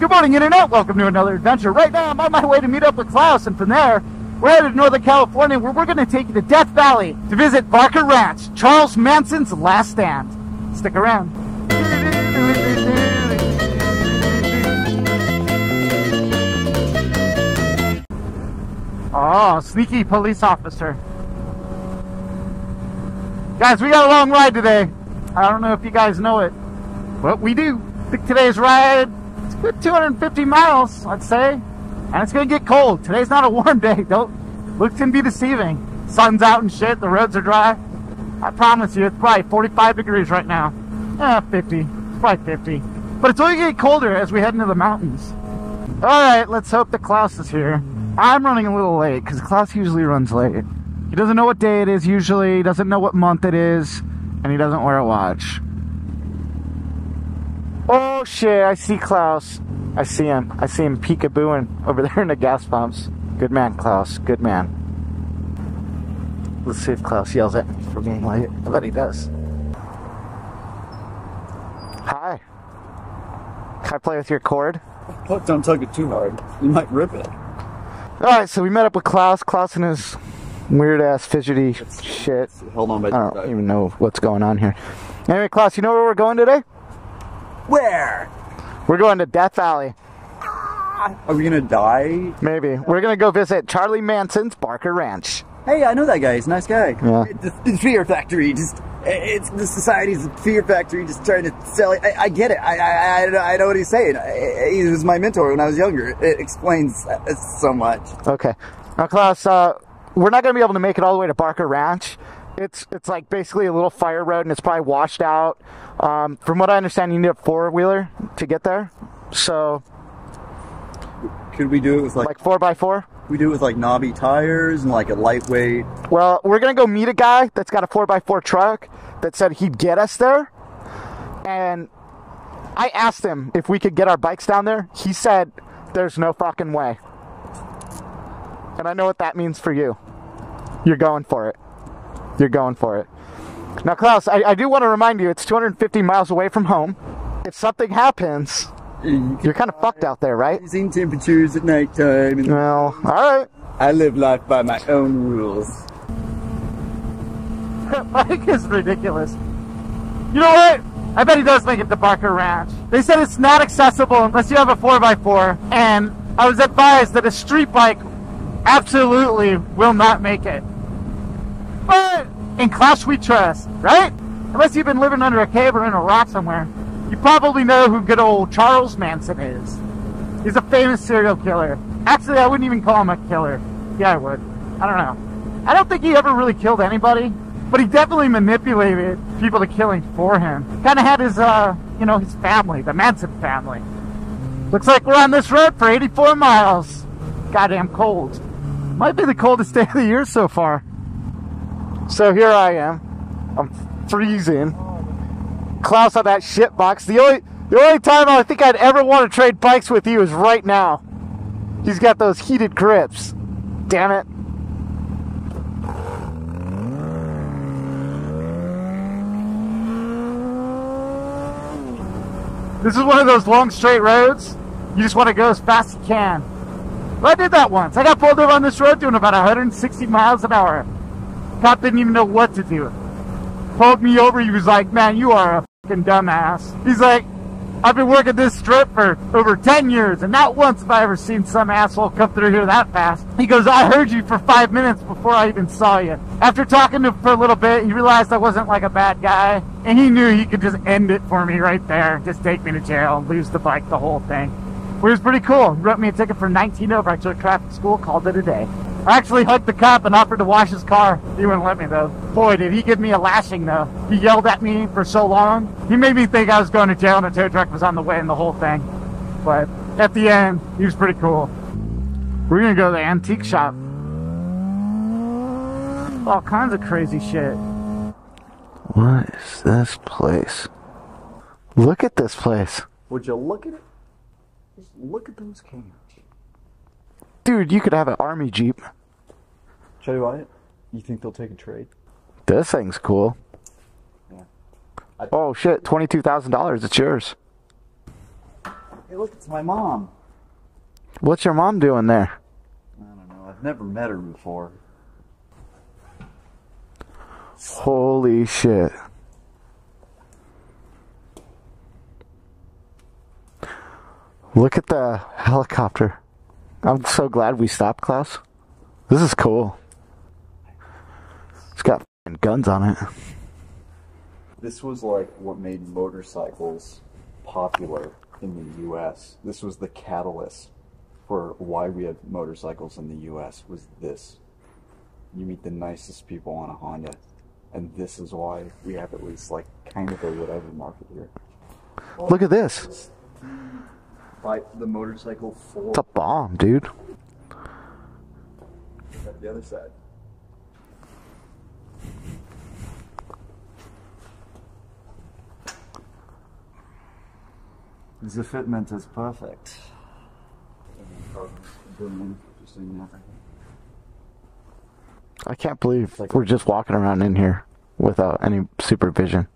Good morning, Internet. Welcome to another adventure. Right now, I'm on my way to meet up with Klaus, and from there, we're headed to Northern California, where we're going to take you to Death Valley to visit Barker Ranch, Charles Manson's last stand. Stick around. Oh, sneaky police officer. Guys, we got a long ride today. I don't know if you guys know it, but we do. I think today's ride, it's a good 250 miles, I'd say. And it's going to get cold. Today's not a warm day. Looks can be deceiving. Sun's out and shit. The roads are dry. I promise you, it's probably 45 degrees right now. 50. It's probably 50. But it's only going to get colder as we head into the mountains. Alright, let's hope that Klaus is here. I'm running a little late because Klaus usually runs late. He doesn't know what day it is usually, he doesn't know what month it is, and he doesn't wear a watch. Oh shit, I see Klaus. I see him peekabooing over there in the gas pumps. Good man, Klaus, good man. Let's see if Klaus yells at me for being late. I bet he does. Hi. Can I play with your cord? Don't tug it too hard. You might rip it. Alright, so we met up with Klaus. Klaus and his weird ass fidgety shit. Hold on, I don't even know what's going on here. Anyway, Klaus, you know where we're going today? Where? We're going to Death Valley. Are we gonna die? Maybe. We're gonna go visit Charlie Manson's Barker Ranch. Hey, I know that guy. He's a nice guy. Yeah. The fear factory. It's the society's fear factory. Just trying to sell it. I get it. I know what he's saying. He was my mentor when I was younger. It explains so much. Okay. Now, Klaus, we're not gonna be able to make it all the way to Barker Ranch. It's like basically a little fire road, and it's probably washed out. From what I understand, you need a four-wheeler to get there. So, could we do it with like 4x4? We do it with like knobby tires and like a lightweight. Well, we're gonna go meet a guy that's got a 4x4 truck that said he'd get us there. And I asked him if we could get our bikes down there. He said there's no fucking way. And I know what that means for you. You're going for it. You're going for it. Now, Klaus, I do want to remind you, it's 250 miles away from home. If something happens, you're kind of fucked out there, right? Freezing temperatures at nighttime. Well, alright. I live life by my own rules. Mike is ridiculous. You know what? I bet he does make it to Barker Ranch. They said it's not accessible unless you have a 4x4, and I was advised that a street bike absolutely will not make it. But in Klaus we trust, right? Unless you've been living under a cave or in a rock somewhere. You probably know who good old Charles Manson is. He's a famous serial killer. Actually, I wouldn't even call him a killer. Yeah, I would. I don't know. I don't think he ever really killed anybody, but he definitely manipulated people to killing for him. Kind of had his, you know, his family, the Manson family. Looks like we're on this road for 84 miles. Goddamn cold. Might be the coldest day of the year so far. So here I am. I'm freezing. Klaus on that shit box. The only time I think I'd ever want to trade bikes with you is right now. He's got those heated grips. Damn it. This is one of those long straight roads. You just want to go as fast as you can. Well, I did that once. I got pulled over on this road doing about 160 miles an hour. Cop didn't even know what to do. Pulled me over, he was like, man, you are a fucking dumbass. He's like, I've been working this strip for over 10 years, and not once have I ever seen some asshole come through here that fast. He goes, I heard you for 5 minutes before I even saw you. After talking to him for a little bit, he realized I wasn't like a bad guy, and he knew he could just end it for me right there. Just take me to jail, lose the bike, the whole thing. It was pretty cool. He wrote me a ticket for 19 over. I took traffic school, called it a day. I actually hugged the cop and offered to wash his car. He wouldn't let me, though. Boy, did he give me a lashing, though. He yelled at me for so long. He made me think I was going to jail and a tow truck was on the way and the whole thing. But at the end, he was pretty cool. We're going to go to the antique shop. All kinds of crazy shit. What is this place? Look at this place. Would you look at it? Just look at those cans. Dude, you could have an army Jeep. Should I buy it? You think they'll take a trade? This thing's cool. Yeah. Oh shit, $22,000, it's yours. Hey, look, it's my mom. What's your mom doing there? I don't know. I've never met her before. Holy shit. Look at the helicopter. I'm so glad we stopped, Klaus. This is cool. It's got guns on it. This was like what made motorcycles popular in the US. This was the catalyst for why we had motorcycles in the US, was this. You meet the nicest people on a Honda, and this is why we have at least like kind of a whatever market here. Look at this. The motorcycle for It's a bomb, dude. at the other side. The fitment is perfect. I can't believe we're just walking around in here without any supervision.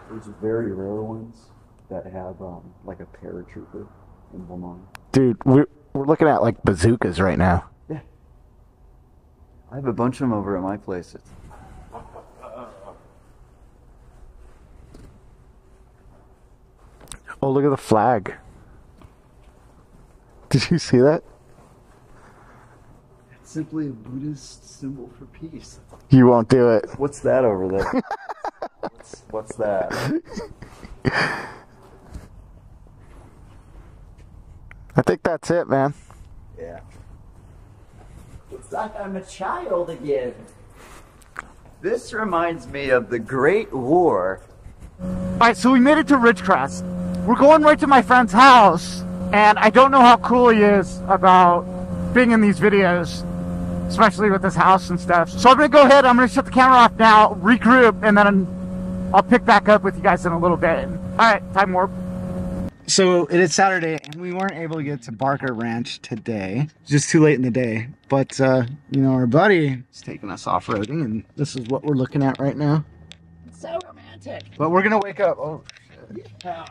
There's very rare ones that have like a paratrooper emblem on them. Dude, we're looking at like bazookas right now. Yeah. I have a bunch of them over at my place. Oh, look at the flag. Did you see that? It's simply a Buddhist symbol for peace. You won't do it. What's that over there? what's that? I think that's it, man. Yeah. It's like I'm a child again. This reminds me of the Great War. Alright, so we made it to Ridgecrest. We're going right to my friend's house, and I don't know how cool he is about being in these videos, especially with this house and stuff. So I'm gonna go ahead, I'm gonna shut the camera off now, regroup, and then I'll pick back up with you guys in a little bit. Alright, time warp. So it is Saturday, and we weren't able to get to Barker Ranch today. Just too late in the day. But, you know, our buddy is taking us off-roading, and this is what we're looking at right now. It's so romantic. But we're gonna wake up, oh shit. Yeah.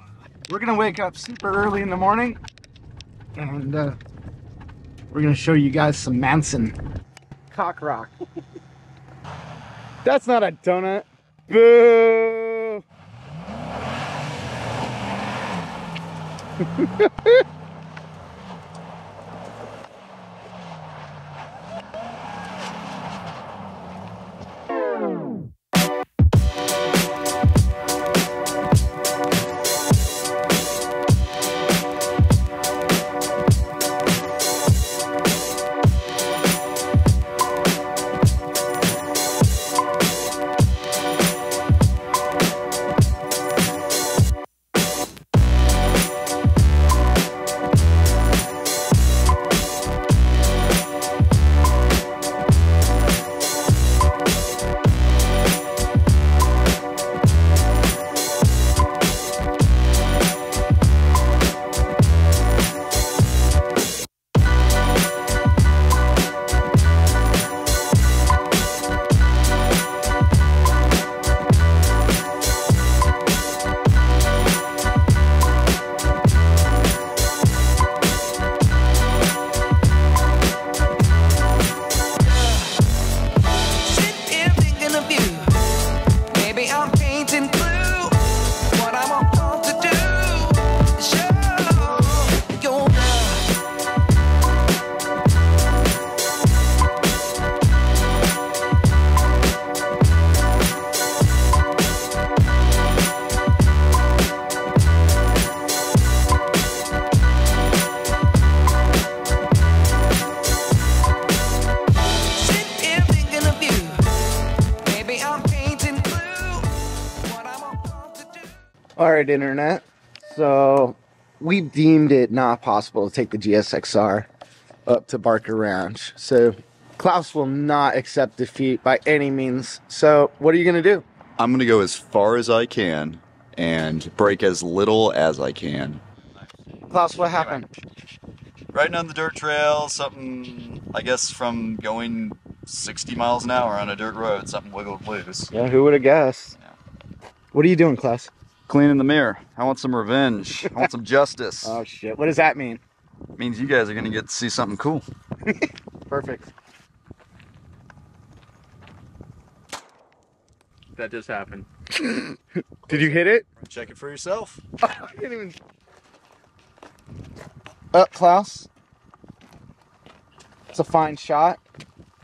We're gonna wake up super early in the morning, and we're gonna show you guys some Manson cock rock. That's not a donut. Boo! Alright, internet, so we deemed it not possible to take the GSX-R up to Barker Ranch, so Klaus will not accept defeat by any means. So what are you going to do? I'm going to go as far as I can and break as little as I can. Klaus, what happened? riding on the dirt trail, something, I guess, from going 60 miles an hour on a dirt road, something wiggled loose. Yeah, who would have guessed? Yeah. What are you doing, Klaus? Cleaning the mirror. I want some revenge. I want some justice. Oh shit, what does that mean? It means you guys are gonna get to see something cool. Perfect. That just happened. Did you hit it? Check it for yourself. I didn't even... Up, Klaus. It's a fine shot.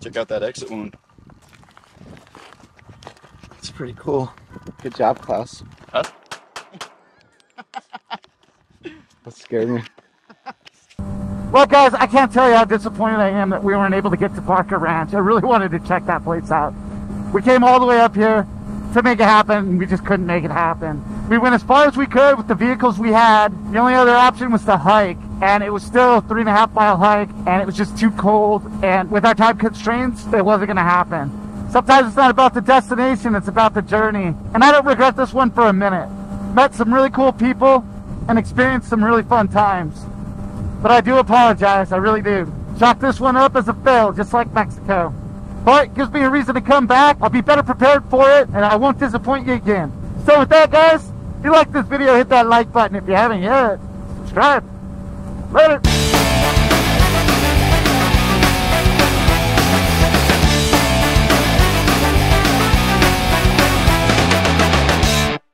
Check out that exit wound. It's pretty cool. Good job, Klaus. Huh? That scared me. Well, guys, I can't tell you how disappointed I am that we weren't able to get to Parker Ranch. I really wanted to check that place out. We came all the way up here to make it happen, and we just couldn't make it happen. We went as far as we could with the vehicles we had. The only other option was to hike, and it was still a 3.5 mile hike, and it was just too cold, and with our time constraints, it wasn't going to happen. Sometimes it's not about the destination, it's about the journey. And I don't regret this one for a minute. Met some really cool people and experienced some really fun times. But I do apologize, I really do. Chalk this one up as a fail, just like Mexico. But it gives me a reason to come back. I'll be better prepared for it, and I won't disappoint you again. So with that, guys, if you like this video, hit that like button. If you haven't yet, subscribe. Later.